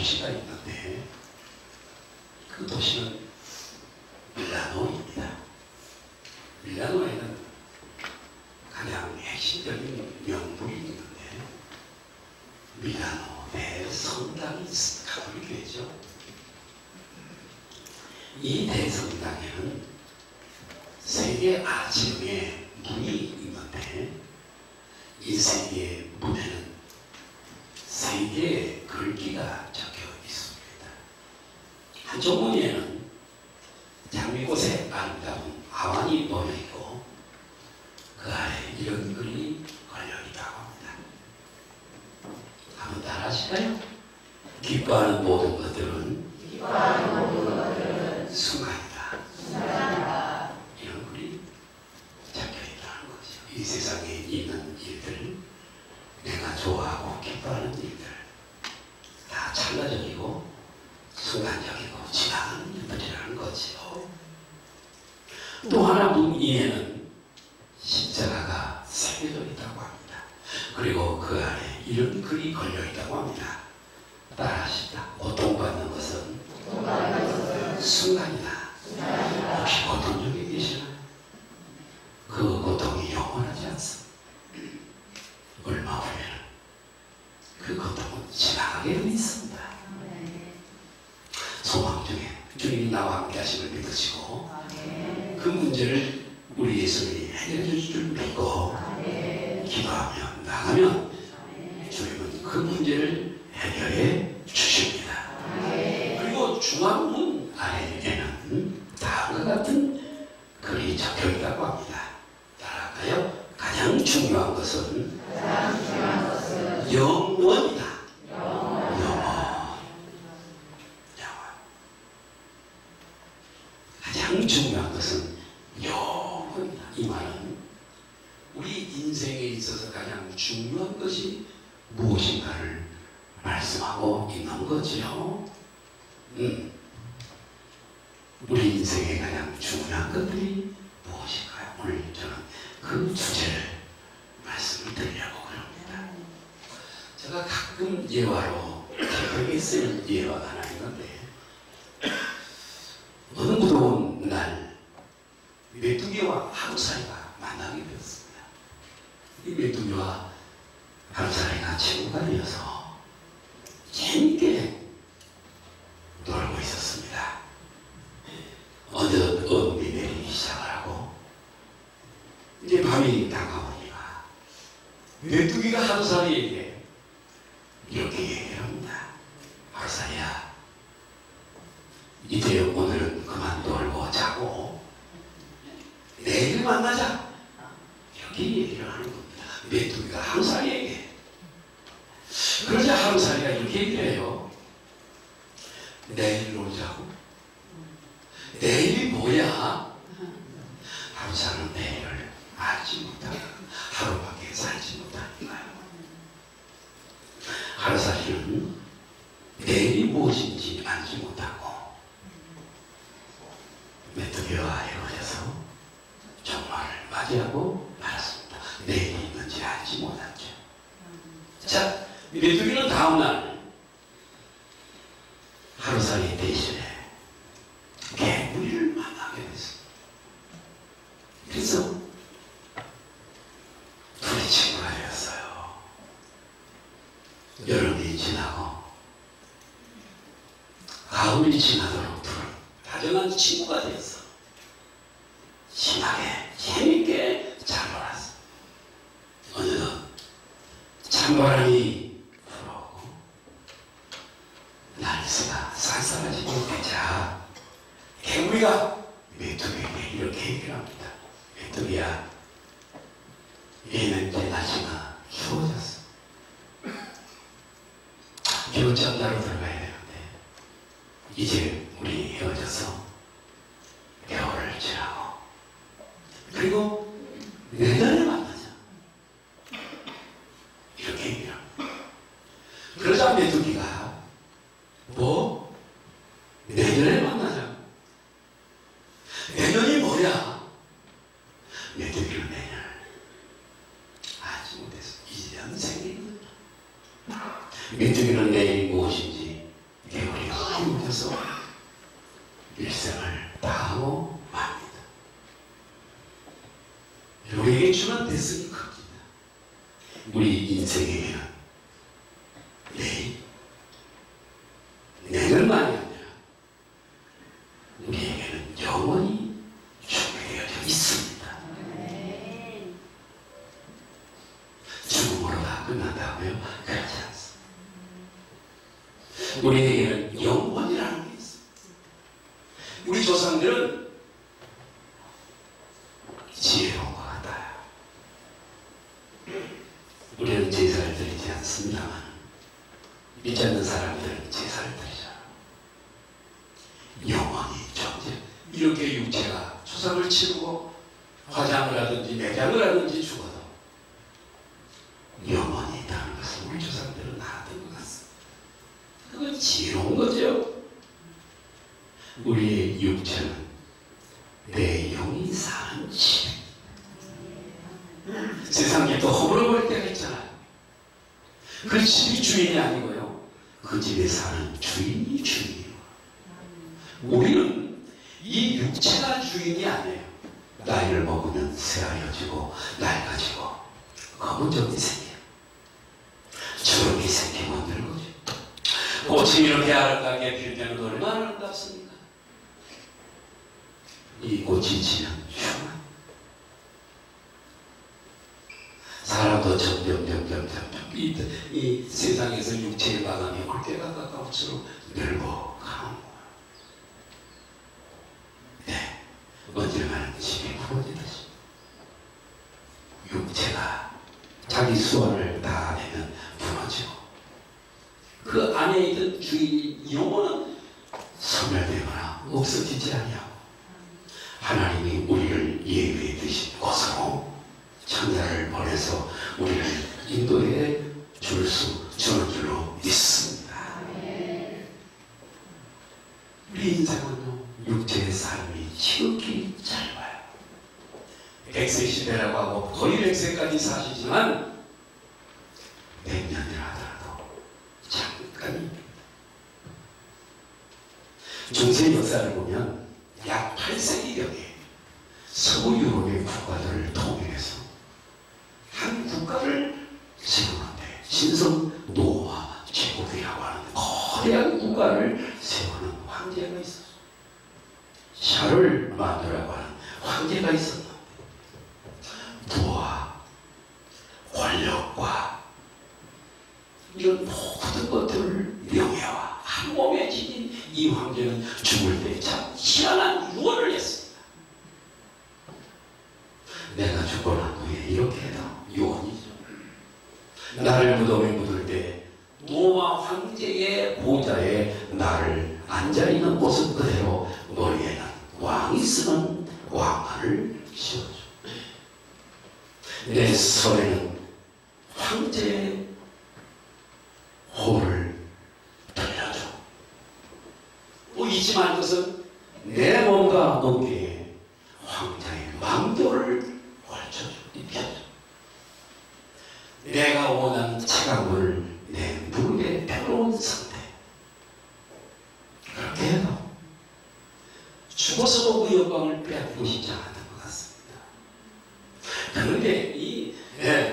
도시가 있는데 그 도시는 밀라노입니다. 밀라노에는 가장 핵심적인 명물이 있는데 밀라노 대성당이 있습니다. 가톨릭교회죠. 이 대성당에는 세 개의 아치형의 문이 있는데 이 세 개의 문에는 세 개의 글귀가 적혀 있습니다. 한쪽 문에는 장미꽃의 아름다운 아완이 놓여 있고 그 아래 이런 글이 걸려 있다고 합니다. 한번 따라 하실까요? 기뻐하는 모든 것들은 순간이다. 이런 글이 적혀 있다는 거죠. 이 세상에 있는 일들, 내가 좋아하고 기뻐하는 일들 다 찰나적이고 순간적이고 지나가는 일들이라는 거죠. 또 하나 문 위에는 십자가가 새겨져 있다고 합니다. 그리고 그 안에 이런 글이 걸려 있다고 합니다. 따라하시다. 고통받는 것은 순간이다. 혹시 고통 중에 계시나요? 그 고통이 영원하지 않습니다. 얼마 후에는 그 고통은 지나가게 되어 있습니다. 소망 중에 주님이 나와 함께 하심을 믿으시고 그 문제를 우리 예수님이 해결해 주실 줄 믿고 기도하며 나가면 주님은 그 문제를 해결해 주십니다. 그리고 중앙문 아래에는 다음과 같은 글이 적혀 있다고 합니다. 따라갈까요? 가장 중요한 것은 영원이다. 영원. 가장 중요한 것은 영원이다. 이 말은 우리 인생에 있어서 가장 중요한 것이 무엇인가를 말씀하고 있는 거죠. 우리 인생에 가장 중요한 것들이 무엇일까요? 오늘 저는 그 주제를 말씀을 드리려고 합니다. 제가 가끔 예화로 기억에 쓰는 예화가 하나 있는데 어느 무더운 날 메뚜기와 하루살이가 만나게 되었습니다. 이 메뚜기와 하루살이가 친구가 되어서 재밌게 놀고 있었습니다. 어느 어둠이 내리기 시작을 하고 이제 밤이 다가오니까 메뚜기가 하루살이에게 이렇게 얘기를 합니다. 하루살이야, 이제 오늘은 그만 놀고 자고 내일 만나자. 이렇게 얘기를 하는 겁니다. 메뚜기가 하루살이에게. 그러자 하루살이가 이렇게 얘기를 해요. 내일 놀자고? 내일이 뭐야? 하루살이는 내일을 알지 못하고 하루밖에 살지 못하니까요. 하루살이는 내일이 무엇인지 알지 못하고 메뚜기와 헤어져서 종말을 맞이하고 말았습니다. 내일이 있는지 알지 못했죠. 자, 메뚜기는 다음날 하루살이 대신에 개구리를 만나게 됐습니다. 그래서 둘이 친구가 되었어요. 여름이 지나고 가을이 지나도록 둘은 다정한 친구가 되었어. 신나게 재밌게 잘 놀았어. 어느덧 찬바람이 불어오고 날씨가 쌀쌀해지고 되자 개구리가 메뚜기에게 이렇게 얘기를 합니다. 메뚜기야, 얘는 이제 날씨가 추워졌어. 겨울잠 자러 들어가야 되는데 이제 우리 헤어져서 겨울을 지나고 그리고 내년에 만나자. 이렇게 얘기를 합니다. 그러자 메뚜기가 뭐? 내년에 만나자. 내년이 뭐야? 메뚜기는 내년을 알지 못했어. 이제 연생이거든. 메뚜기는 내일이 무엇인지 우리에게 주는 대승이 큽니다. 우리 인생에게는 내년만이 아니라 우리에게는 영원히 준비되어 있습니다. 죽음으로 다 끝난다고요? 그렇지 않습니다. 우리에게는 영원이라는 게 있습니다. 우리 조상들은 지혜로운 것 같아요. 우리는 제사를 드리지 않습니다만 믿지 않는 사람들은 제사를 드리잖아요. 영원히 존재. 이렇게 육체가 추석을 치르고 화장을 하든지 매장을 하든지 죽어도 영원히 있다는 것을 우리 조상들은 알았던 것 같습니다. 그건 지혜로운 거죠. 우리의 육체는 내 영이 사는 집. 세상에 또 허물어버릴 때가 있잖아요. 그 집이 주인이 아니고요, 그 집에 사는 주인이 주인이에요. 우리는 이 육체가 주인이 아니에요. 나이를 먹으면 새하얘지고 낡아지고 거무적이 생겨요. 주름이 생기면 늙어져. 꽃이 이렇게 아름답게 필 때는 얼마나 아름답습니까? 이 꽃이 지면 흉한. 사람도 점점 이 세상에서 육체의 마감이 올 때가 가까울수록 늙어가는 거예요. 네, 언젠가는 집이 무너지듯이 육체가 자기 수완을 다 내면 무너지고 그 안에 있던 주인이 영혼은 소멸되거나 없어지지 아니하고 하나님이 우리를 예비해 두신 곳으로 천사를 보내서 우리를 인도해 주는 줄로 믿습니다. 우리 인생은요, 육체의 삶이 지극히 짧아요. 100세 시대라고 하고 거의 100세까지 사시지만 100년이라 하더라도 잠깐입니다. 중세 역사를 보면 약 8세기경에 서구 유럽의 국가들을 통일해서 한 국가를 세우는데 신성 노마 제국이라고 하는 거대한 국가를 세우는 황제가 있었어요. 샤를마누라고 하는 황제가 있었는데 부와 권력과 이런 모든 것들을 명예와 한 몸에 지닌 이 황제는 죽을 때 참 희한한 유언을 했습니다. 내가 죽고 난 후에 이렇게 해라. 유언이죠. 나를 무덤에 묻을 때 노마 황제의 보좌에 나를 앉아있는 모습 그대로 머리에는 왕이 쓰는 왕관을 씌워줘. 내 손에는 황제의 호를 들려줘. 잊지 말 것은 내 몸과 어깨에 황제의 망토를 걸쳐줘. 입혀줘. 내가 원하는 체감을 내 무릎에 펴놓은 상태. 그렇게 해도 죽어서도 그 영광을 빼앗고 싶지 않았던 것 같습니다. 그런데 이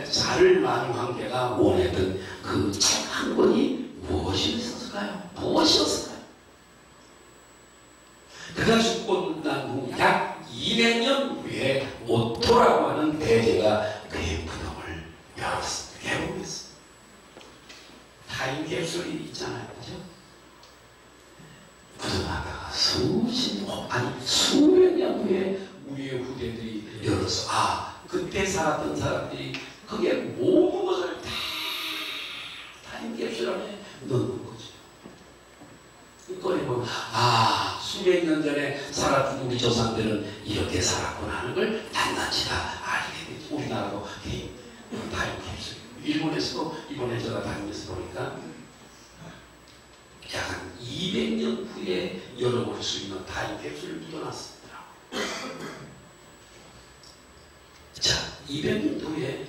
샤를마누 황제가 원했던 그 책 한 권이 무엇이었을까요? 무엇이었을까요? 그가 죽고 난 후 약 200년 후에 오토라고 하는 대제가 그의 무덤을 열었습니다. 개봉했습니다. 타임캡슐이 있잖아요. 그죠? 무덤하다가 수백 년 후에 우리의 후대들이 열어서 그때 살았던 사람들이 거기에 모든 것을 다 타임캡슐 안에 넣는 거죠. 꺼내보면 수백 년 전에 살았던 우리 조상들은 이렇게 살았구나 하는 걸 낱낱이 다 알게 되죠. 우리나라도 타임캡슐. 일본에서도 이번에 제가 다니면서 보니까 약 한 200년 후에 열어볼 수 있는 타임캡슐을 묻어놨습니다. 자, 200년 후에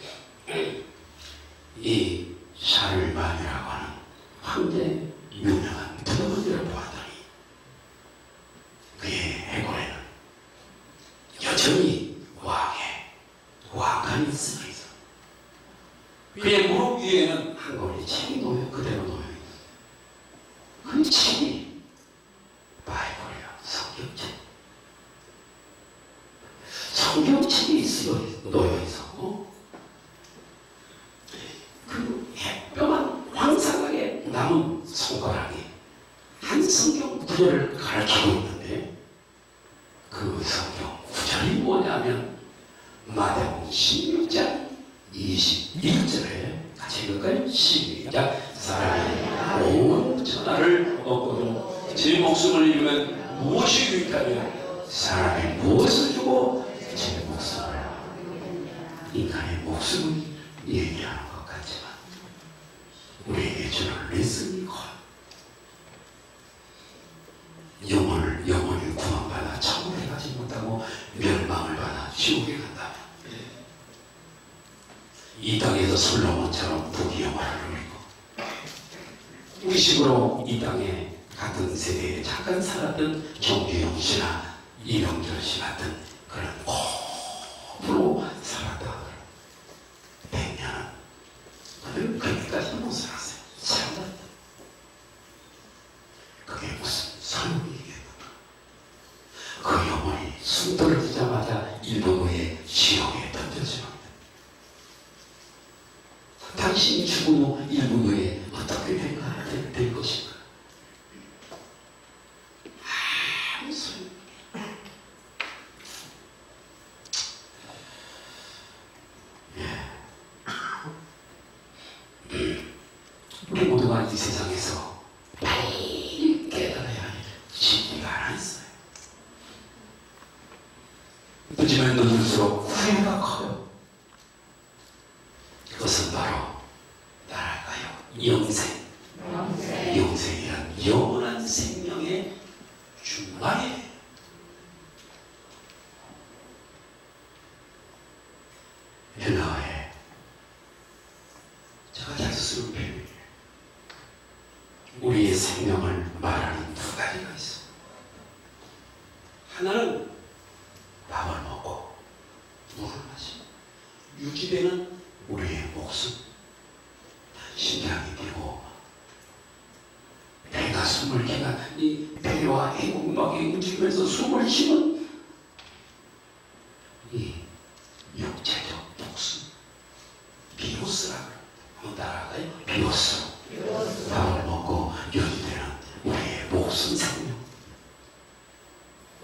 이 샤를마누라고 하는 황제의 유명한 무덤을 보았더니 그의 해골에는 여전히 왕의 왕관이 위에는 한 권의 책이 그대로 놓여 있는 그 책이 바이블이야. 성경책이 놓여 있어. 그 햇볕만 황사하게 남은 손가락이 한 성경 구절을 가르치고 있는데, 그 성경 구절이 뭐냐면 마태복음 16장 21절에 같이 읽을까요? 시작. 사람이 온 천하를 얻고도 제 목숨을 잃으면 무엇이 유익하며, 사람이 무엇을 주고 제 목숨을, 인간의 목숨을 얘기하는 것 같지만 우리에게 주는 레슨이 커요. 영혼을 구원받아 천국에 가지 못하고 멸망을 받아 지옥에 간다면, 이 땅에서 솔로몬처럼 부귀영화를 누리고, 우리 식으로 이 땅에 같은 세대에 잠깐 살았던 정규영 씨나 이병철 씨 같은 그런 호흡으로 살았다. 100년은 그들은 그렇게까지 못 살았어요. 살았다. 그게 무슨 소용이겠는가. 그 영혼이 숨 떨어지자마자 1분 후에 지옥에 던져집니다. 당신이 죽은 후 1분 후에 어떻게 될 것인가. 아무 소용. 우리 모두가 이 세상에서 빨리 깨달아야 할 진리가 하나 있어요. 늦으면 늦을수록 후회가 커요. 그것은 바로 나랄까요? 영생. 영생이란 영원한 생명의 준말이에요. 헬라어에 제가 자주 쓰는 표현이에요. 우리의 생명을 말하는 두 가지가 있어. 하나는 밥을 먹고 물을 마시고 유지되는 우리의 목숨, 심장이 뛰고 배가 숨을 기가 이 배와 애국막이 움직이면서 숨을 쉬는 이 육체적 목숨, 비로스라고 한번 따라가요. 비로스. 밥을 먹고 유지되는 우리의 목숨 생명.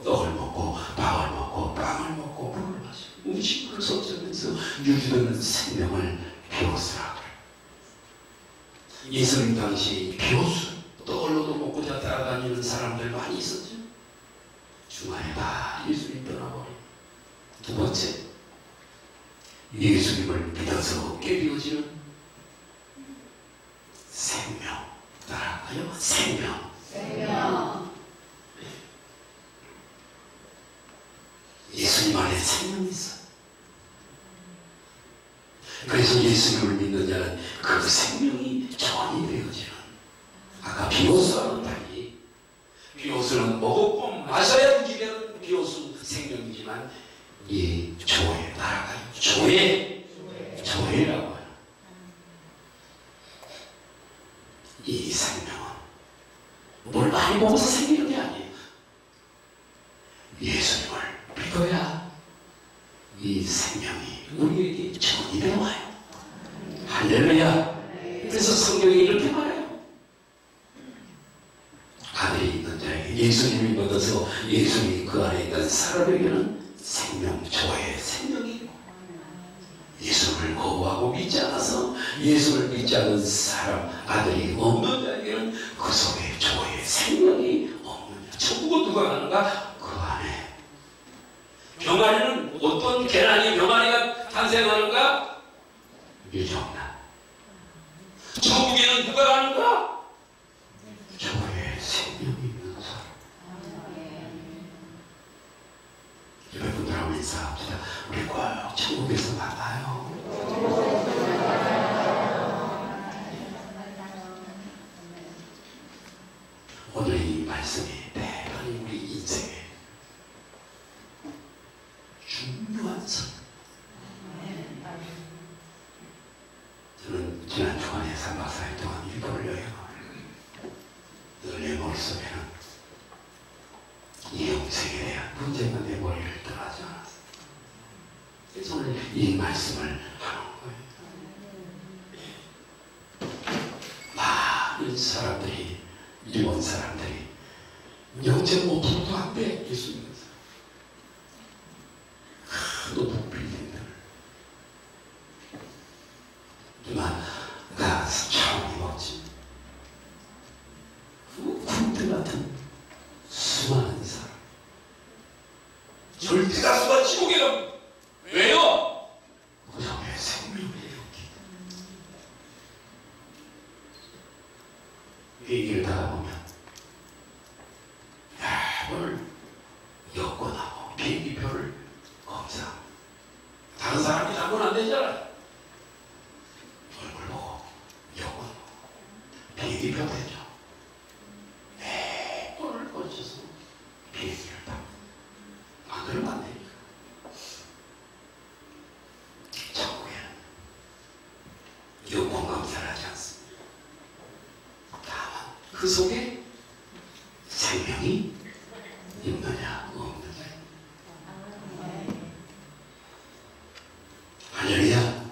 떡을 먹고 밥을 먹고 빵을 먹고 물을 마시고 음식을 섭취하면서 유지되는 생명을 비로스라고 그래요. 예수님 당시 비로스 떡을로도 먹고 자 따라다니는 사람들 많이 있었죠. 중간에 다 예수님 떠나버리고. 두 번째, 예수님을 믿어서 얻게 되어지는 생명. 따라가요. 생명. 예수님 안에 생명이 있어. 그래서 예수님을 믿는 자는 그 생명이 전이 되어지는, 아까 비오스와는 달리, 비오스는 먹었고 마셔야 유지되는 비오스 생명이지만 이 조회 따라가요. 조회라고 해요. 이 생명은 뭘 많이 먹어서 생기는 게 아니에요. 예수님을 믿어야 이 생명이 우리에게 전이 되어와요. 할렐루야. 그래서 성경이 이렇게 말해요. 아들이 있는 자에게, 예수님이 믿어서 예수님이 그 안에 있는 사람에게는 생명, 조의 생명이 있고, 예수를 거부하고 믿지 않아서 예수를 믿지 않은 사람, 아들이 없는 자에게는 그 속에 조의 생명이 없는 자. 천국은 누가 가는가? 그 안에. 병아리는 어떤 계란이 병아리가 탄생하는가? 유정란. 천국에는 누가 가는가? 조의 생명이 있는 사람. 여러분들하고 인사합시다. 우리 꼭 천국에서 만나요. 오늘 이 말씀이 대단히 우리 인생에 중요한 선. 저는 지난 3박 4일 동안 일본을 여행하고 늘 내 머릿속에는 이 영생에 대한 문제가 내 머리를 떠나지 않았어. 그래서 오늘 이 말씀을 하는 거예요. 많은 사람들이, 일본 사람들이 0.5%도 안 돼, 예수 믿는 사람. 높은 빌딩들. 나 차원이 멋진 군대 같은 수많은 사람. 절대 다수가 지옥에 갑니다. 왜요? 우리의 생명을 이렇게 얘기를 하다 보면 뭘 여권하고 비행기표를 검사. 다른 사람이 잡으면 안 되잖아. 얼굴 보고 여권 비행기표 되죠. 오늘 거쳐서 비행기를 타고 안 그러면 안 되니까. 천국에는 여권 검사를 하지 않습니다. 다만 그 속에 생명이 있느냐 없느냐. 할렐루야.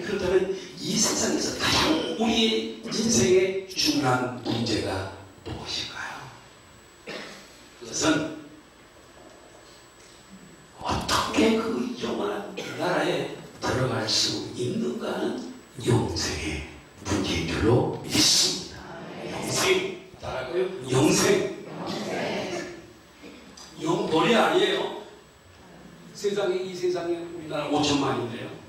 그렇다면 이 세상에서 가장 우리의 인생의 중요한 문제가 무엇일까요? 그것은 어떻게 그 영원한 나라에 들어갈 수 있는가는 영생의 문제인 줄로 믿습니다. 영생 따라고요. 영생. 영벌이 아니에요. 세상에, 이 세상에 우리나라 5천만인데요.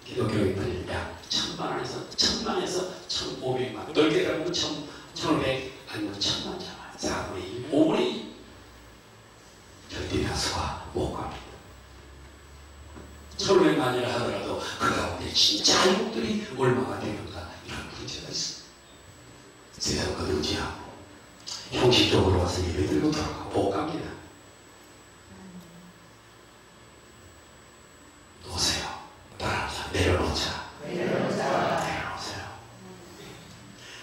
기독교인들이 약 1,000만에서 1,500만, 넓게 가면 1,500 아니면 1,000만 잡아요. 4분의 1, 5분의 1. 절대 다수가 못 갑니다. 1,500만이라 하더라도 그 가운데 진짜 한국들이 얼마가 되는가, 이런 문제가 있습니다. 세상 거두지하고 형식적으로 와서 예배 들고 돌아가고 못 갑니다. 오세요. 따라오자. 내려놓자. 내려놓으세요.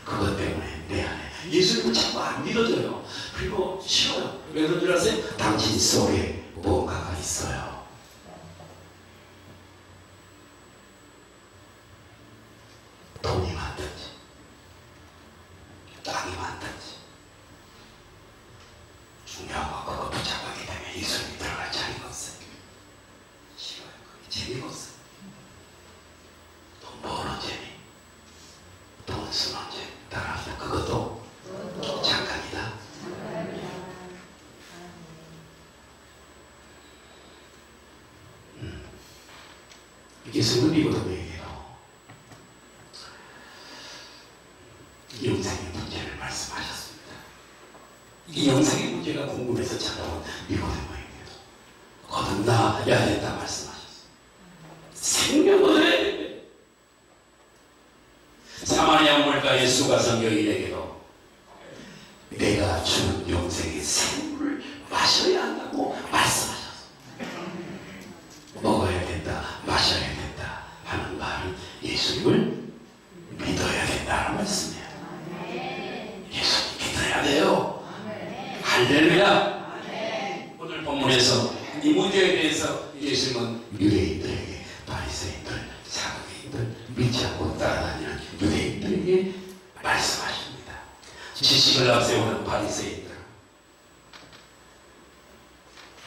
그것 때문에 내 안에 예수님을 자꾸 안 믿어져요. 그리고 싫어요. 왜 그런 줄 아세요? 당신 속에 뭔가가 있어요. 돈이 많든지 땅이 많든지 중요하고 그거 붙잡하게 되면 예수님이 들어갈 자리가 없어요. 싫어요. 그게 재미가 없어요. 돈 버는 재미, 돈 쓰는 재미 따라서 그것도 잠깐이다. 예수님은 니고데모에게도 영생의 문제를 말씀하셨습니다. 이 영생의 문제가 궁금해서 찾아온 니고데모에게도 거듭나야 된다 말씀하셨어요. 생명을 해야 돼. 사마리아 물가의 수가 성경인에게도 내가 주는 영생의 생물을 마셔야 한다고 말씀하셨어요. 먹어야 된다, 마셔야 된다 하는 말은 예수님을 믿어야 된다는 말씀이에요. 예수님 믿어야 돼요. 할렐루야. 오늘 본문에서 이 문제에 대해서 예수님은 유대인들에게, 바리새인들, 사두개인들, 믿지 않고 따라다니는 유대인들에게 말씀하십니다. 지식을 앞세우는 바리새인들,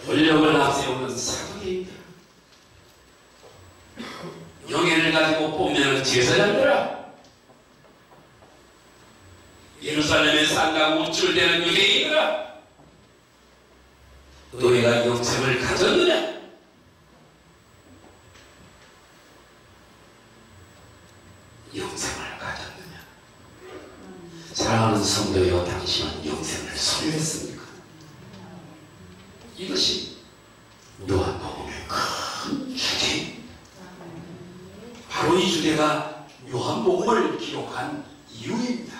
권력을 앞세우는 사두개인들, 영예를 가지고 뽐내는 제사장들아, 예루살렘의 산과 우쭐대는 유대인들아, 너희가 영생을 가졌느냐? 영생을 가졌느냐? 사랑하는 성도여, 당신은 영생을 소유했습니까? 이것이 요한복음의 큰 주제. 바로 이 주제가 요한복음을 기록한 이유입니다.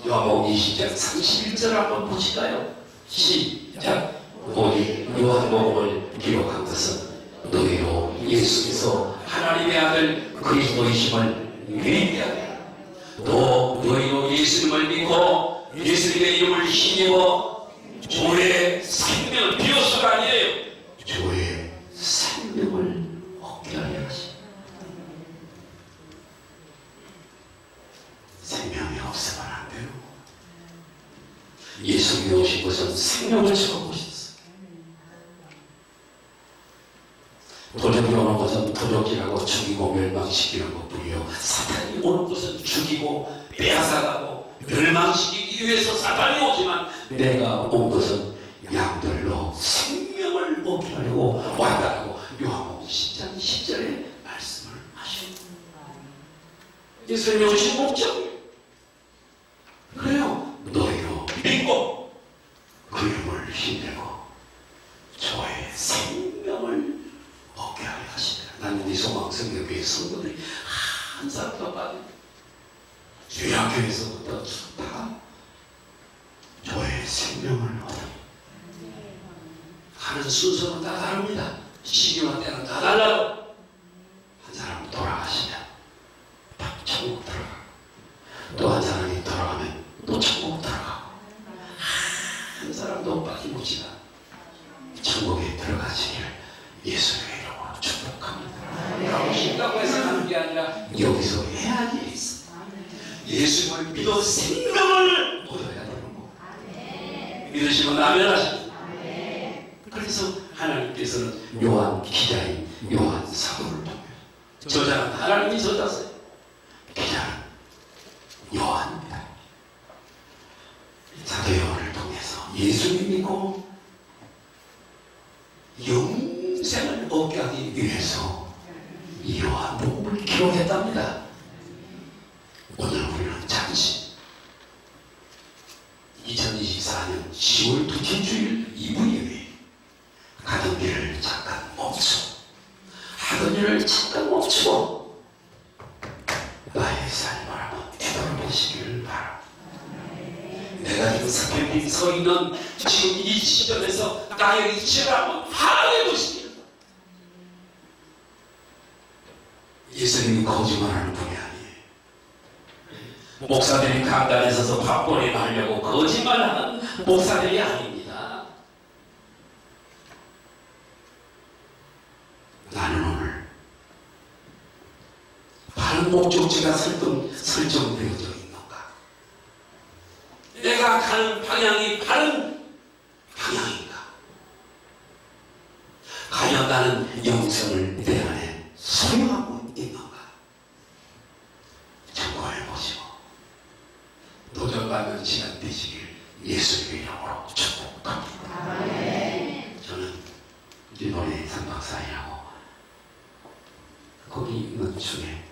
요한복음 20장 31절 한번 보실까요? 시작. 오직 요한복음을 기록한 것은 너희로 예수께서 하나님의 아들 그 그리스도이심을 회개하되 또 너희도 예수님을 믿고 예수님의 이름을 힘입어 주의 생명을 비워서가 아니에요. 주의 생명을 얻게 하려 하십니다. 생명이 없으면 안 돼요. 예수님이 오신 것은 생명을 주고 오셨어요. 도적이 오는 것은 도적질하고 죽이고 멸망시키는 것뿐이요, 사탄이 오는 것은 죽이고 빼앗아가고 멸망시키기 위해서 사탄이 오지만 내가 온 것은 양들로 생명을 얻게 하려고 왔다고 요한복음 10장 10절에 말씀을 하십니다. 예수님이 오신 목적이에요. 그래요. 너희로 믿고 그 이름을 힘내고 저의 생명을 얻게 하려 하시더라. 나는 이 소망성교회 성도들이 한 사람도 빠져 주의 학교에서부터 다 저의 생명을 얻어 하는 순서는 다 다릅니다. 시기와 때는 다 달라요. 한 사람은 돌아가시면 다 천국 들어가고 또 한 사람이 돌아가면 또 천국 들어가고 한 사람도 빠짐없이가 천국에 들어가시기를 예수님의 이름으로 축복합니다. 가고 싶다고 해서 하는 게 아니라 여기서 해야지 있어. 예수님을 믿어 생명을 얻어야 되는 거. 믿으시면 아멘 하십니다. 그래서 하나님께서는 요한 기자인 요한 사도를 통해 저자는 하나님이 저자세요. 기자는 요한입니다. 사도 요한을 통해서 예수님 믿고 영생을 얻게 하기 위해서 이 요한복음을 기록했답니다. 오늘 우리는 잠시 2024년 10월 둘째 주일 2부 예배 가던 길을 잠깐 멈추고 하던 일을 잠깐 멈추고 나의 삶을 한번 되돌아보시기를 바랍니다. 내가 지금 스탠딩 서 있는 지금 이 시점에서 나의 위치를 한번 파악해 보시기를 바랍니다. 예수님이 거짓말하는 분이 아니에요. 목사들이 강단에 서서 밥벌이 하려고 거짓말하는 목사들이 아닙니다. 나는 오늘 바른 목적지가 설정되어져 있는가? 내가 가는 방향이 바른 방향인가? 과연 나는 영생을 내 안에 소유하고 있는가? 점검해 보시고 도전받는 시간 되시길 예수님의 이름으로 축복합니다. 저는 일본의 삼박사이라고 거기 있는 중에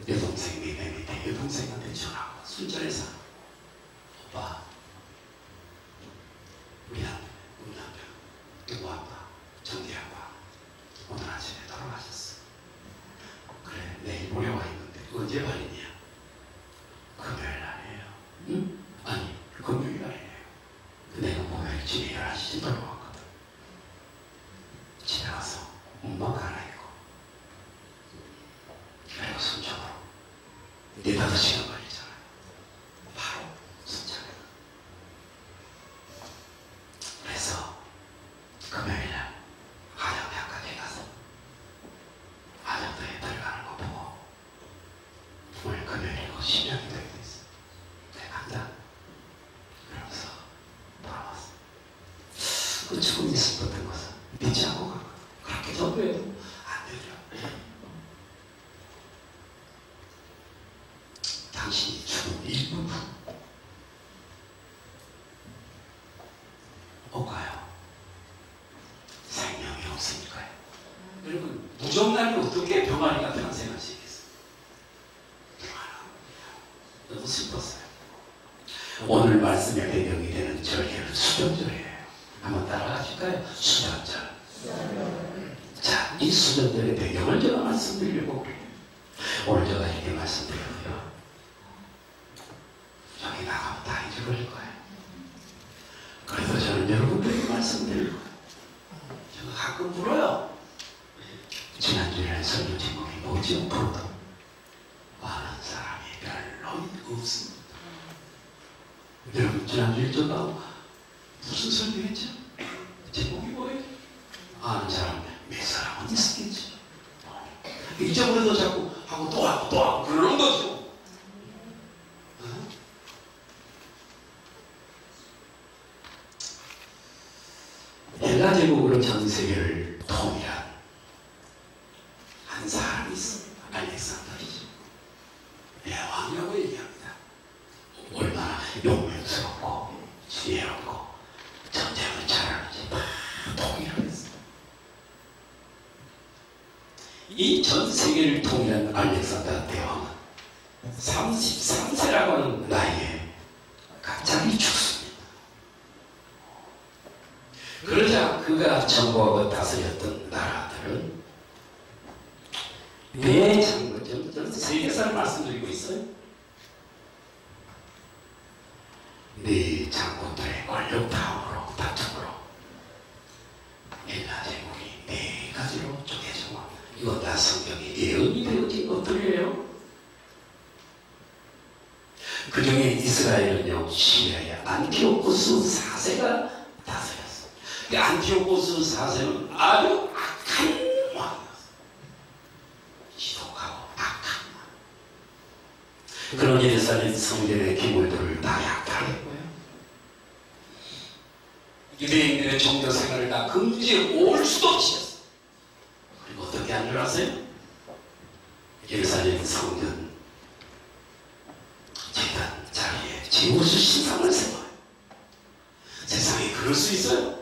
여동생 내 밑에 여동생한테 전화하고 술자리에서 오빠 우리 남편 누구 아빠 정대 아빠 오늘 아침에 돌아가셨어. 그래 내일 모레 와 있는데 언제 발이냐? 금요일 아니에요. 응? 아니 금요일 아니에요. 내가 목요일 집에 11시쯤 돌아왔거든. 집에 가서 엄마가 하나 있고 그리고 순정으로 4-5시간 걸리잖아. 바로 순정해. 그래서 금요일날 화장대학교에 가서 화장대에 들어가는 거 보고 오늘 금요일이고 10년이 되게 됐어. 내가 간다. 그러면서 돌아왔어. 그 처음 있었던 것은 믿지 않고 가거든. 그렇게 전도해도 안 되더라. 당신이 죽은 1분 후 올까요? 생명이 없으니까요. 여러분 무정란이 어떻게 병아리가 탄생할 수 있겠어요? 너무 슬펐어요. 오늘 말씀의 배경이 되는 절기는 수전절이에요. 한번 따라가실까요? 수전절. 자, 이 수전절의 배경을 제가 말씀드리려고 그래요. 오늘 제가 이렇게 말씀드려요. 저기 나가면 다 잊어버릴 거예요. 그래서 저는 여러분들에게 말씀드릴 거예요. 제가 가끔 물어요. 지난주에 설교 제목이 뭐지? 프로도 없습니다. 여러분 지난주에 제가 무슨 설명했죠? 제목이 뭐예요? 아는 사람 몇 사람은 있었겠지. 잊어버려도 자꾸 하고 또 하고 또 하고 그러는 거죠. 헬라 제국으로 전 세계를 통일한 한 사람이 있습니다. 알렉산더이죠. 왕이라고 얘기합니다. 얼마나 용맹스럽고 지혜롭고 전쟁을 잘하는지 다 통일을 했습니다. 이 전 세계를 통일한 알렉산더 대왕은 33세라고 하는 나이에 갑자기 죽습니다. 그러자 그가 정복하고 다스렸던 나라들은 대장군, 저는 세계사를 말씀드리고 있어요. 네 장군들의 권력 다툼으로 헬라 제국이 네 가지로 쪼개져. 이건 다 성경에 예언이 되어진 것들이에요. 그 중에 이스라엘은요, 시리아의 안티오코스 4세가 다스렸어요. 그 안티오코스 4세는 아주 악한 왕이었어요. 지독하고 악한 왕. 그런 예루살렘 성전의 기물들을 다 약탈했고요. 유대인들의 종교 생활을 다 금지해 올 수도 없이 했어요. 그리고 어떻게 한 줄 아세요? 예루살렘 성전 제단 자리에 제우스 신상을 세워요. 세상에 그럴 수 있어요?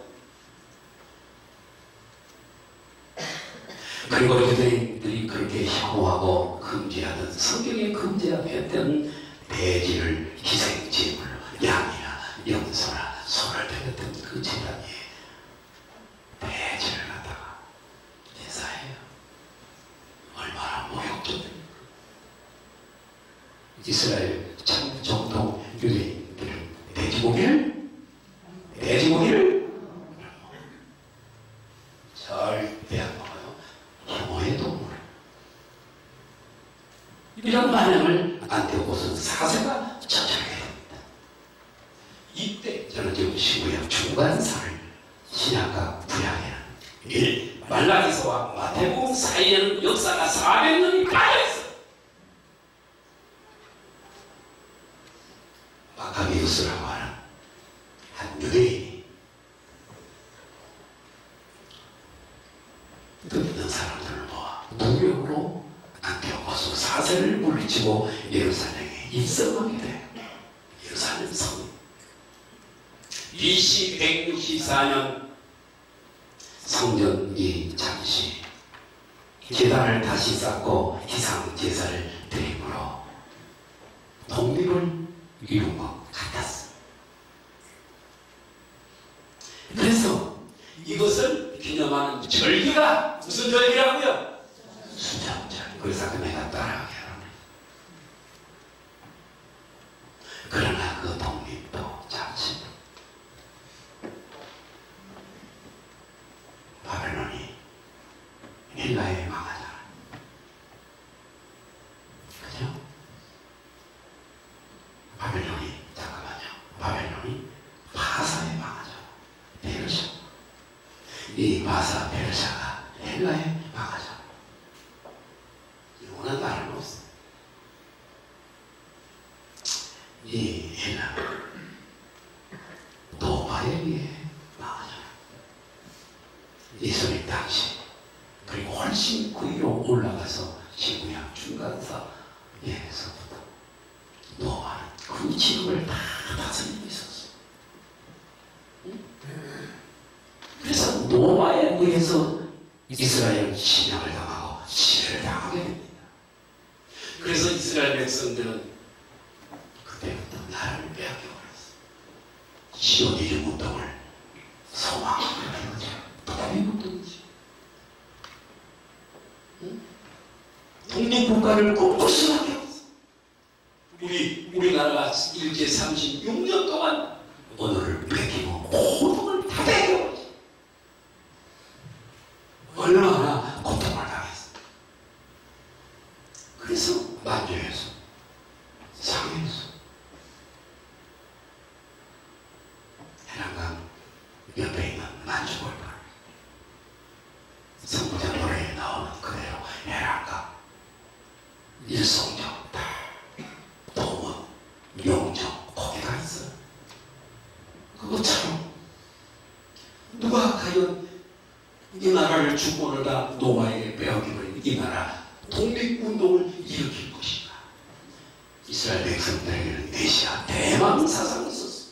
그리고 유대인들이 그렇게 혐오하고 금지하던, 성경에 금지했던 돼지를 희생제물로 양이나 염소나 소를 드렸던 그 제단에 돼지를 갖다가 제사해요. 얼마나 모욕적입니까? 이스라엘 참 정통 유대인들은 돼지고기를 절대 안 먹어요. 혐오의 동물. 이런 반응을 안티오코스 4세가 저지르게 됩니다. 이때 저는 지금 신구약 중간사를 신약과 구약에는 말라기서와 마태복음 사이에는 역사가 400년이 빠져있어요. 마카비우스라고 하는 한 유대인이 듣는 사람들을 모아 무력으로 안티오코스 4세를 물리치고 예루살렘에 입성하게 돼요. 예루살렘 성. BC 164년 성전이 잠시 제단을 다시 쌓고 희상 제사를 드림으로 독립을 이룬 것 같았습니다. 그래서 이것을 기념하는 절기가 무슨 절기라고요? 수장절. 그래서 내가 따라가게 합니다. 그러나 그 독립도 잠시 바벨론이 헬라에 망하잖아. 그죠? 바벨론이 바사에 망하잖아. 페르시아. 이 바사 페르시아가 헬라에 망하잖아. 이거는 나라는 없어. 이 헬라 노바에 의해 망하잖아. 이스라엘 당시. 그리고 훨씬 그 위로 올라가서 신구약 중간사에서부터 노아는 그 지역을 다 다스리고 있었어. 그래서 노아에 의해서 이스라엘은 침략을 당하고 시해를 당하게 됩니다. 그래서 이스라엘 백성들은 그때부터 나라를 빼앗겨버렸어. 시온 이름 운동을 소망하게 된 거죠. 독립운동이지. 독립국가를 꿈꿀 수밖에 없어. 우리나라가 일제 36년 동안 언어를 뺏기고 고통을 다 뺏겨버렸어. 얼마나 고통을 당했어. 그래서 만주에서 상해에서 이 나라를 주권을 다 로마에게 빼앗겨버린 이 나라 독립운동을 일으킬 것인가? 이스라엘 백성들에게는 메시아 대망 사상이 있었어.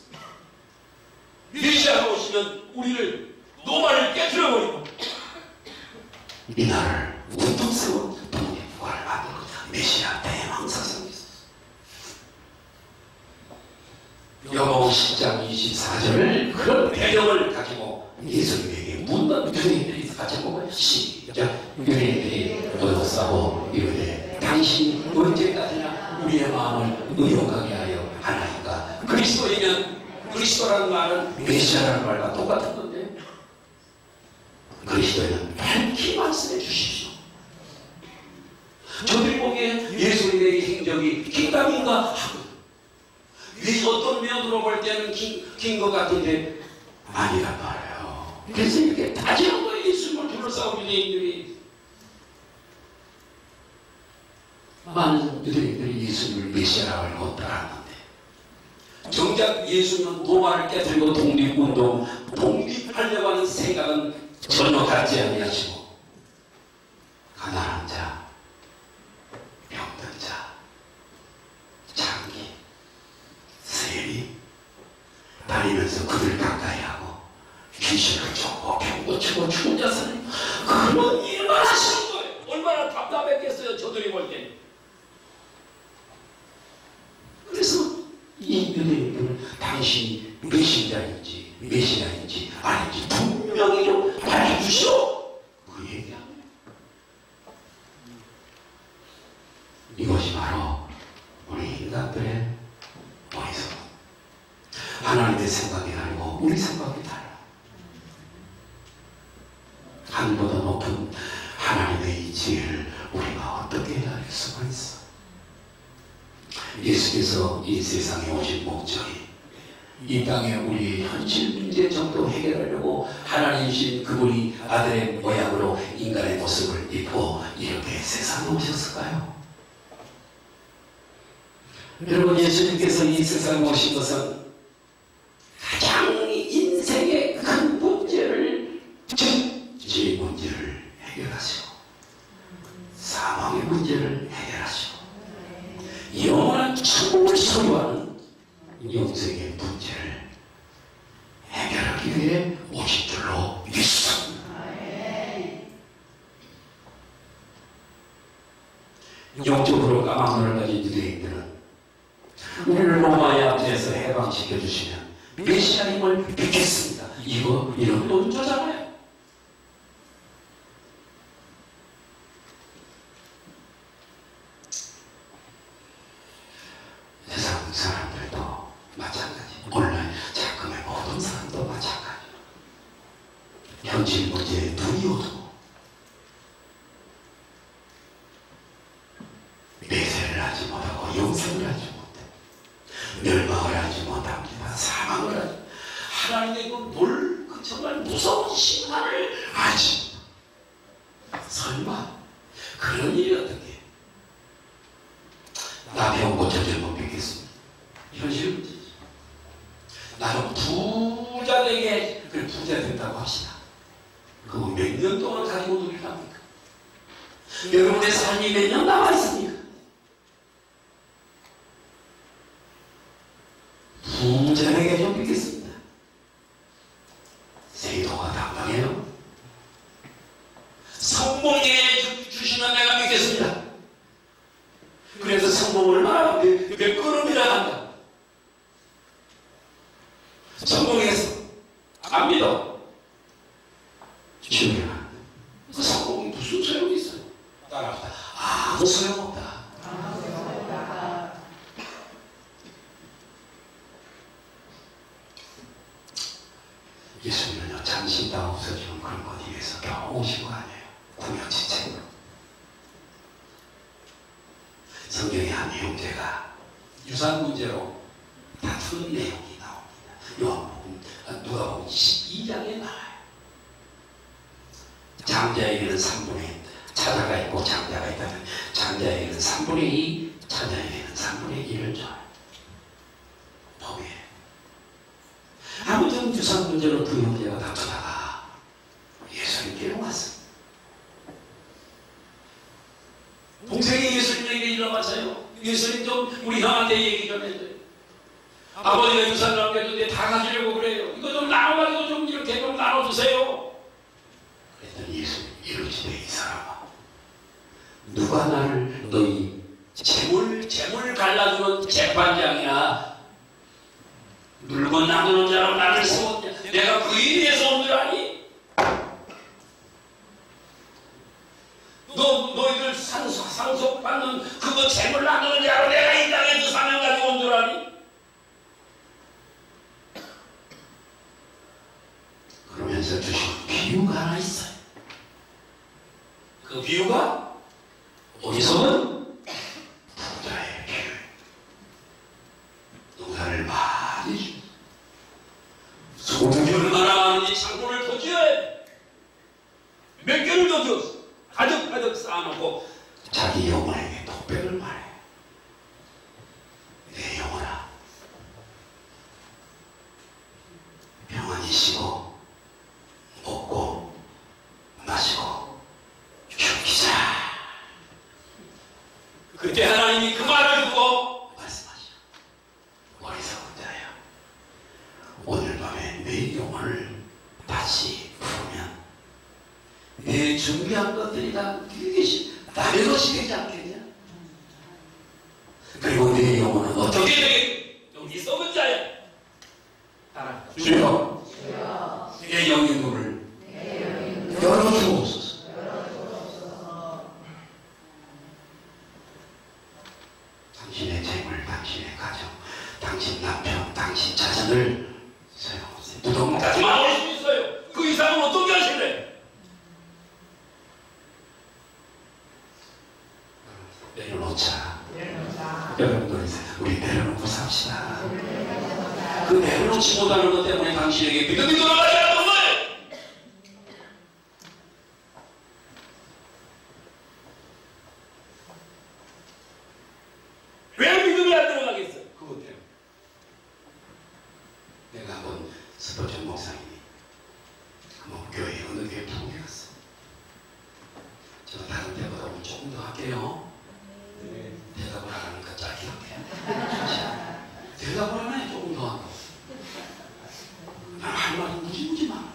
메시아가 오시면 우리를 로마를 깨뜨려버리고 이 나라를 운동세운 독립국가를 만들 거다. 메시아 대망 사상이 있었어. 요한복음 10장 24절 그런 배경을 가지고 예수님에게 묻는 유대인들이 같이 보고 시작. 유대인들이 어여싸고 이르되 당신이 언제까지나 우리의 마음을 의혹하게 하여 하나이까? 그리스도이면 그리스도라는 말은 메시아라는 말과 똑같은 건데 그리스도는 밝히 말씀해 주십시오. 저들이 보기에 예수님의 행적이 긴가민가 하고 어떤 면으로 볼 때는 긴 것 같은데 아니란 말이에요. 그래서 이렇게 다지는 거예요. 예수님을 둘러싸고 유대인들이. 많은 유대인들이 예수님을 메시아라고 알고 따라하는데 정작 예수님은 로마를 깨뜨리고 독립운동, 독립하려고 하는 생각은 전혀 갖지 아니하시고 가난한 자, 병든 자, 장기, 세리 다니면서 그들 가까이 하고 귀신을 쫓고 병 고치고 죽은 자 살리고 그런 일만 하시는 거예요. 얼마나 답답했겠어요. 저들이 볼 때. 그래서 이 유대인들은 당신이 메시아인지 메시아인지 아닌지 분명히 좀 알려주시오. 그 얘기합니다. 이것이 바로 우리 인간들의 어리석음. 하나님의 생각이 아니고 우리 생각이 달라. 하늘보다 높은 하나님의 이 지혜를 우리가 어떻게 알 수가 있어? 예수께서 이 세상에 오신 목적이 이 땅에 우리 현실 문제 정도 해결하려고 하나님이신 그분이 아들의 모양으로 인간의 모습을 입고 이렇게 세상에 오셨을까요? 여러분, 예수님께서 이 세상에 오신 것은 가장 인생의 큰 문제를, 즉 죄의 문제를 해결하시고 사망의 문제를 해결하시고 영원한 천국을 소유하는 영생의 문제를 해결하기 위해 오신 줄로 믿습니다. 영적으로 까막눈을 가진 유대인들은 우리를 로마의 압제에서 해방시켜 주시면 메시아님을 믿겠습니다. 이런 논조잖아요. 세상 사람들도 마찬가지. 온라인 자금의 모든 사람도 마찬가지. 현실 문제에 두려워도 매세를 하지 못하고 영생을 하지 못해. 멸망을 하지 못합니다. 사망을 하지. 하나님의 그 정말 무서운 심판을 하지. 설마 그런 일이 어떻게? 나 병 고쳐주면 믿겠습니다. 현실 문제지. 나는 부자 되게 그래 부자 된다고 합시다. 그거 몇 년 동안 가지고 누리랍니까? 여러분의 삶이 몇 년 남아 있습니까? 부자에게 좀 믿겠습니다. 세도가 당당해요. 성공에 주시면 내가 믿겠습니다. 그래서 성공을 얼마나 몇 걸음이나 한다. 성공해서 안 믿어. 주님아, 그 성공이 무슨 소용이 있어요? 따라합시다. 아무 소용없다. 예수님은요, 잠시 다 없어지는 그런 것 위해서 겨우 오신 거 아니에요. 구약지책으로. 성경의 한 형제가 유산 문제로 다투는 내용이 나옵니다. 누가복음 12장에 나와요. 장자에게는 3분의 자자가 있고 장자가 있다면 장자에게는 3분의 2, 자자에게는 3분의 1을 줘요. 보게. 아무튼 유산 문제로 두 형제가 다투다가 예수님께 예수님에게 일어나세요. 예수님 좀 우리 형한테 얘기 좀 해줘요. 아버지가 유산을 남겨줬는데 다 가지려고 그래요. 이거 좀 나눠가지고 좀 이렇게 좀 나눠주세요. 그랬더니 예수님 이러시되 이 사람아, 누가 나를 너희 재물 갈라주는 재판장이나 물건 나누는 자로 나를 세웠냐? 내가 그 일에서 온 줄 아니? 너희들 상속받는 그거 재물 나누는 자로 내가 이 땅에서 사명 가지고 온 줄 아니? 그러면서 주신 비유가 하나 있어요. 그 비유가 어디서는 부자의 비유. 농사를 많이 주고 소금이 얼마나 많은지 창고를 더 지어야 돼. 몇 개를 더 지었어. 가득가득 쌓아놓고 자기 영혼에게 독백을 말해. 내 영혼아, 평안히 쉬고 먹고 마시고 죽이자. 그때 하나님이 그 말을 듣고 말씀하시오. 어리석은 자야, 오늘 밤에 내 영혼을 다시 부르면 내 준비한 것들이 다 남의 것이 되지 않겠냐? 그리고 내 영혼은 어떻게 되겠냐? 여기 썩은 자야. 따라 주여, 내 영의 문을 열어주옵소서. 당신의 재물, 당신의 가정, 당신 남편, 당신 자녀를 소용없어요. 무덤까지만 올 수 있어요. 그 이상은 어떻게 하실래? 내려놓자. 여러분들, 우리 내려놓고 삽시다. 그 내려놓지 못하는 것 때문에 당신에게 믿음이 돌아가지 않는 거예요. 왜 믿음이 안 들어가겠어요? 그것 때문에. 내가 한번 스포전 목사님이 한번 교회 어느 교회 통해 갔어. 제가 다른 때보다 오늘 조금 더 할게요. 대답을 안 하니까 짧게 할게요. 대답을 안 해. 조금 더 하고. 난 할 말이 무지무지 많아.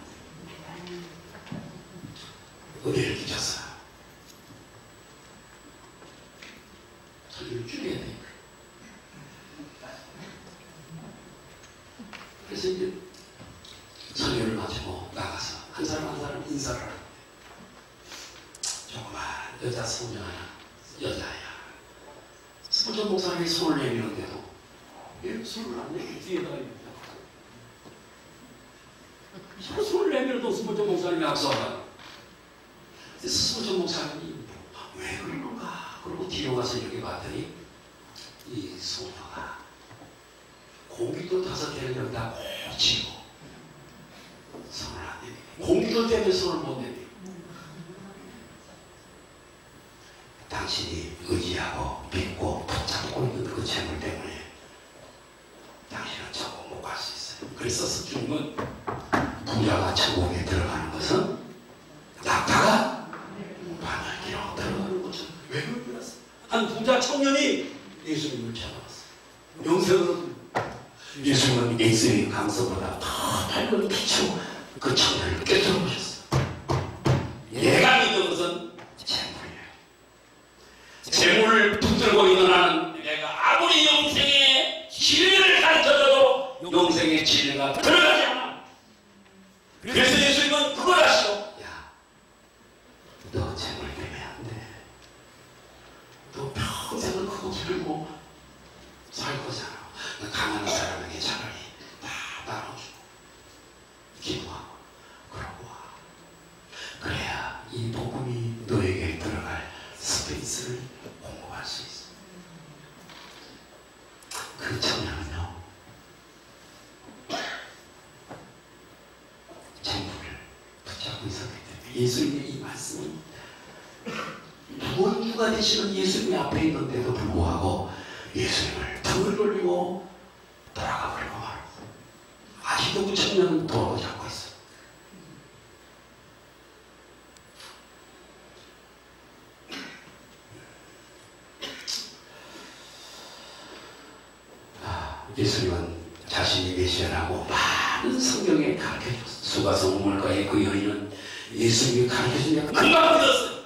은혜를 끼쳤어. 설교를 줄여야 돼. 그래서 이제 설교를 마치고 나가서 한 사람 한 사람 인사를 하는데 조그만 여자 소녀 하나, 여자야. 스포전 목사님이 손을 내미는데도 얘 손을 안 내밀고 뒤에다가 있는다. 서로 손을 내밀어도 스포전 목사님이 앞서가. 스포전 목사님이 왜 그러는가? 그러고 뒤로 가서 이렇게 봤더니 이 소녀가 공기도 5개를 여기다 꽂히고 손을 안 내밀고, 공기도 때문에 손을 못 내밀고, 당신이 의지하고 믿고 붙잡고 있는 그 재물 때문에 당신은 천국 못 갈 수 있어요. 그래서 주님은 부자가 천국에 들어가는 것은 낙타가 바늘기로 들어가는 것처럼. 왜 그랬어? 한 부자 청년이 예수님을 찾아왔어요. 영생으로. 예수님은 예수의 강서보다 더 밝은 빛으로 그 청년을 깨뜨려 보셨어요. 얘가 믿는 것은 재물을 붙들고 있는 한은 내가 아무리 영생의 진리를 가르쳐줘도 영생의 진리가 들어가지 않아. 그래서 예수님은 그걸 하시고, 야, 너 재물 때문에 안 돼. 너 평생을 그거 들고 살 거잖아. 너 가난한 사람에게 차라리 다 나눠주고 기도하고 그러고 와. 그래야 이 복음이 너에게 들어갈 스페이스를 공급할 수 있어. 그 청년은요, 재물을 붙잡고 있었기 때문에 예수님의 이 말씀은 무언주가 되시는 예수님의 앞에 있는데도 불구하고 예수님을 등을 돌리고 돌아가 버리고 말았어. 아직도 그 청년은 돌아오지 않고 있어. 예수님은 자신이 메시아라고 많은 성경에 가르쳐줬어요. 수가성 우물가의 그 여인은 예수님이 가르쳐주니까 금방 믿었어요.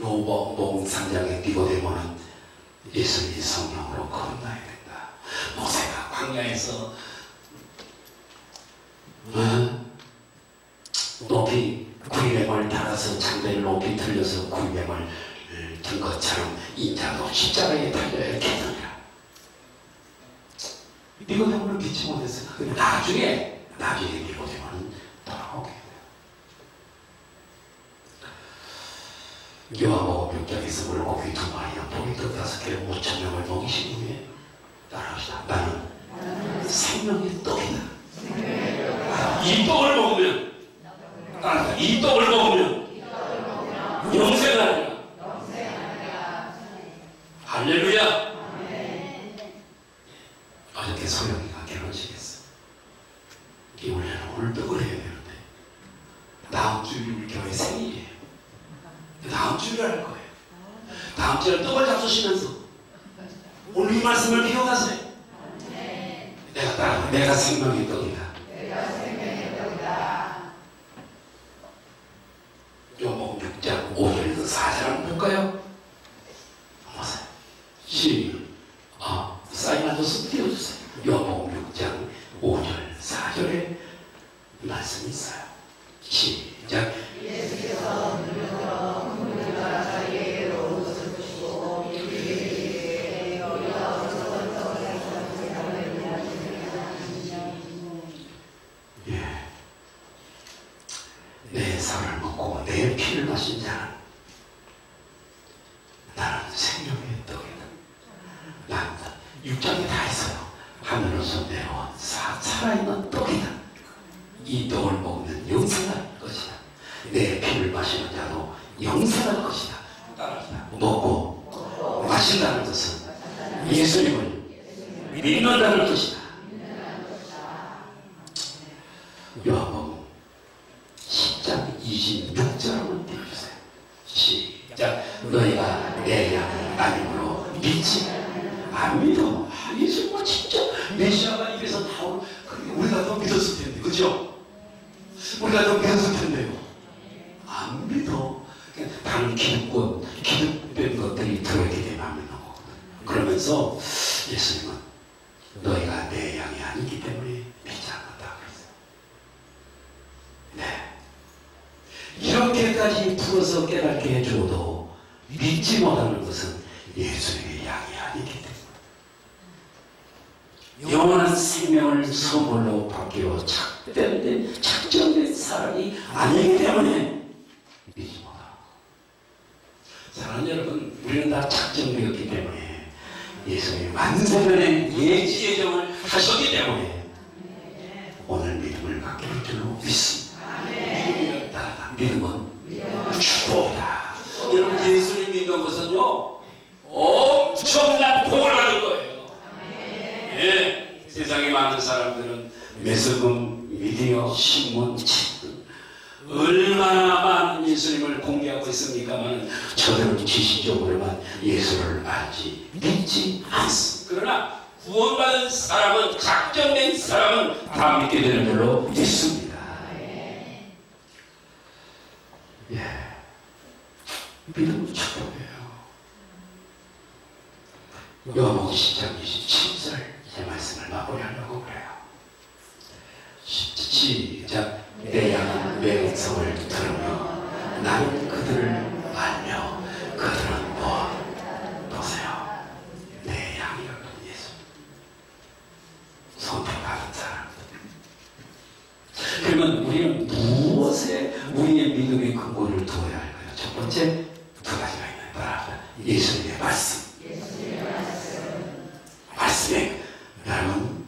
요복음 3장의 니고데모는 예수님이 성령으로 거듭나야 된다. 모세가 광야에서 높이 구이뱀을 달아서 장대를 높이 들려서 구이뱀을 든 것처럼 인자도 십자가에 달려야 했느니라. 니고데모는 믿지 못했어요. 근데 나중에 니고데모는 돌아오게 돼요. 요한복음 6장에서 물고기 2마리와 고기 5개를 5,000명을 먹이신 후에 따라합시다. 나는 생명의 떡이다. 이 떡을 먹으면 이 떡을 먹으면 영생하리라. 할렐루야. 어저께 소영이가 결혼식했어. 우리는 오늘 떡을 해야 되는데 다음 주일 우리 교회 생일이에요. 다음 주일에 할 거예요. 다음 주에 떡을 잡수시면서 오늘 이 말씀을 기억하세요. 내가 생명의 떡이다. 요복음 6장 5절에서 4절 한번 볼까요? 보세요. 사인하셔서 띄워주세요. 요복음 6장 5절 4절에 말씀이 있어요. 시작. 예수께서 눈으로 문들과 사이에로 옷을 주시고 내 살을 먹고 내 피를 마신 자는 나는 생명의 떡이다. 난 6장에 다 있어요. 하늘에서 내려온 살아있는 떡이다. 이 떡을 먹으면 영생할 것이다. 내 피를 마시는 자도 영생할 것이다. 따라합시다. 먹고 마신다는 것은 예수님을 믿는다는 것이다. 요한복음 10장 26절 한번 띄워주세요. 시작. 너희가 내 양을 아님으로 믿지 안 믿어. 예수님은 진짜 메시아가 입에서 나오는 우리가 더 믿었을 텐데, 그죠? 우리가 더 믿었을 텐데요. 안 믿어. 다른 기득된 것들이 들어있게 되면 안 믿는 거거든. 그러면서 예수님은 너희가 내 양이 아니기 때문에 믿지 않는다 그랬어요. 네. 이렇게까지 풀어서 깨닫게 해줘도 믿지 못하는 것은 예수님의 양이 아니기 때문에. 영원한 생명을 선물로 받기로 작정된 사람이 아니기 때문에 믿지 못하고. 사랑하는 여러분, 우리는 다 작정되었기 때문에 예수님이 만세전에 예지 예정을 하셨기 때문에 오늘 믿음을 갖게 될 줄로 믿습니다. 믿음은 축복이다. 여러분, 예수님 믿는 것은요 엄청난 복을 받을 거예요. 예, 세상에 많은 사람들은 매스금, 미디어, 신문, 책 얼마나 많은 예수님을 공개하고 있습니까만 저들은 지식적으로만 예수를 알지 믿지 않습니다. 그러나 구원받은 사람은, 작정된 사람은 다 믿게 되는 줄로 믿습니다. 예, 믿음은 축복이에요. 요한복음 10장 27절 제 말씀을 마무리하려고 그래요. 시작. 내 양은 내 음성을 들으며 나는 그들을 알며 그들은 보세요. 내 양이라는 예수. 선택받은 사람들. 그러면 우리는 무엇에 우리의 믿음의 근거를 두어야 할까요? 첫 번째, 두 가지가 있는 거라. 예수님의 말씀. 말씀에 여러분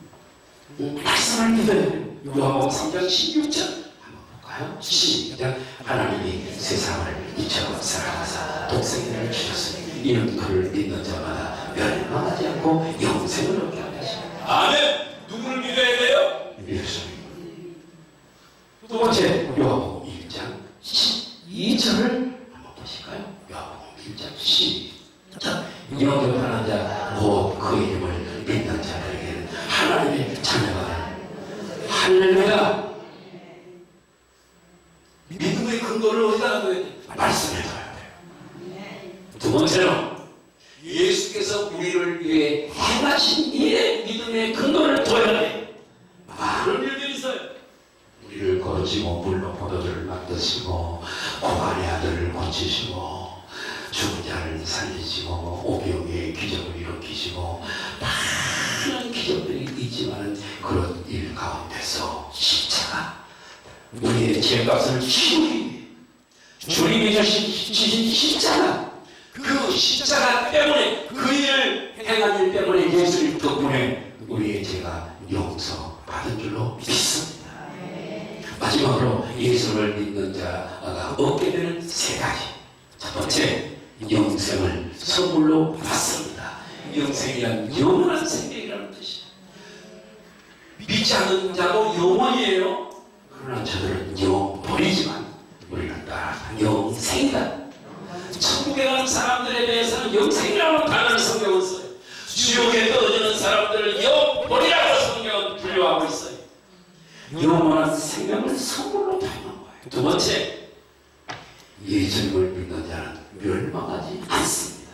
말씀을 믿어야 돼요. 요한복음 3장 16절 한번 볼까요? 시작. 하나님이 세상을 이처럼 사랑하사 독생자를 주셨으니 이는 그를 믿는 자마다 멸망하지 않고 영생을 얻게 하시니. 아멘. 누구를 믿어야 돼요? 예수님. 두 번째, 요한복음 1장 12절을 한번 보실까요? 요한복음 1장 12절. 영접하는 자 곧 그 이름을 믿는 자들에게는 하나님의 자녀가 되는. 할렐루야. 믿음의 근거를 어디다 둬야 돼? 말씀에 둬야 돼요. 두 번째로 예수께서 우리를 위해 행하신 일에 믿음의 근거를 둬야 돼. 많은 일들이 있어요. 우리를 거르시고 물로 포도주를 만드시고 고관의 아들을 고치시고 죽은 자를 살리시고 오병이의 기적을 일으키시고 많은 기적들이 있지만 그런 일 가운데서 십자가 우리의 죄값을 치우기 위해 주님이 지신 십자가, 그 십자가 때문에, 그 일을 행한 일 때문에 예수님 덕분에 우리의 죄가 용서받은 줄로 믿습니다. 마지막으로 예수를 믿는 자가 얻게 되는 세 가지. 첫 번째, 영생을 선물로 받습니다. 영생이란 영원한 생명이라는 뜻이에요. 믿지 않는 자도 영원이에요. 그러나 저들은 영원이지만 우리는 따라서 영생이다. 천국에 가는 사람들에 대해서는 영생이라는 단어를 성경은 써요. 지옥에 떨어지는 사람들을 영원이라고 성경은 분류하고 있어요. 영원한 생명을 선물로 받는 거예요. 두 번째, 예수님을 믿는 자는 멸망하지 않습니다.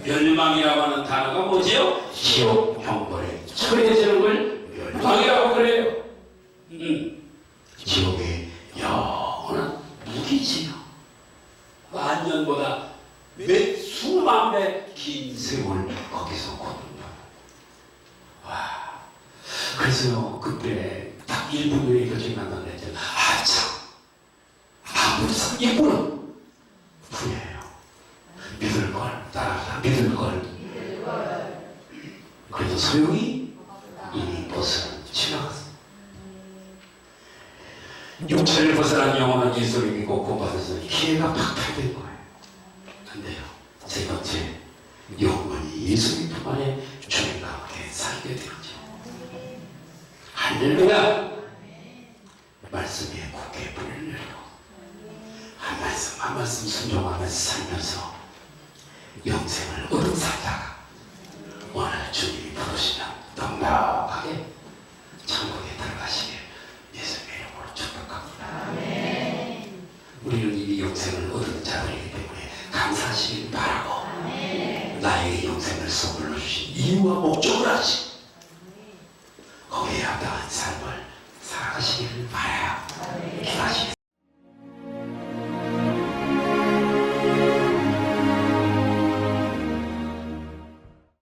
멸망이라고 하는 단어가 뭐지요? 지옥 형벌에 처해지는 걸 멸망이라고 그래요. 지옥의 영원한 무기지요. 만년보다 몇 수만 배 긴 세월 거기서 거둔다. 와. 그래서요, 그때 딱 1분의 교정이 만나는데, 아무리 이분은 후회해요. 믿을 걸, 따라가 믿을 걸. 그래도 소용이 이 벗은 지나갔어. 육체를 벗어난 영혼은 예수를 믿고 구원받아서 기회가 박탈된 거예요. 근데요, 세 번째, 영혼이 예수님 품 안에 주님 가운데 살게 되죠. 할렐루야. 말씀에 굳게 불을 내리고 한 말씀 한 말씀 순종하면서 살면서 영생을 얻은 살다가 오늘 주님이 부르시면 넉넉하게 천국에 들어가시길 예수님의 이름으로 축복합니다. 우리는 이미 영생을 얻은 자들이기 때문에 감사하시길 바라고 나에게 영생을 선물로 주신 이유와 목적을 아시고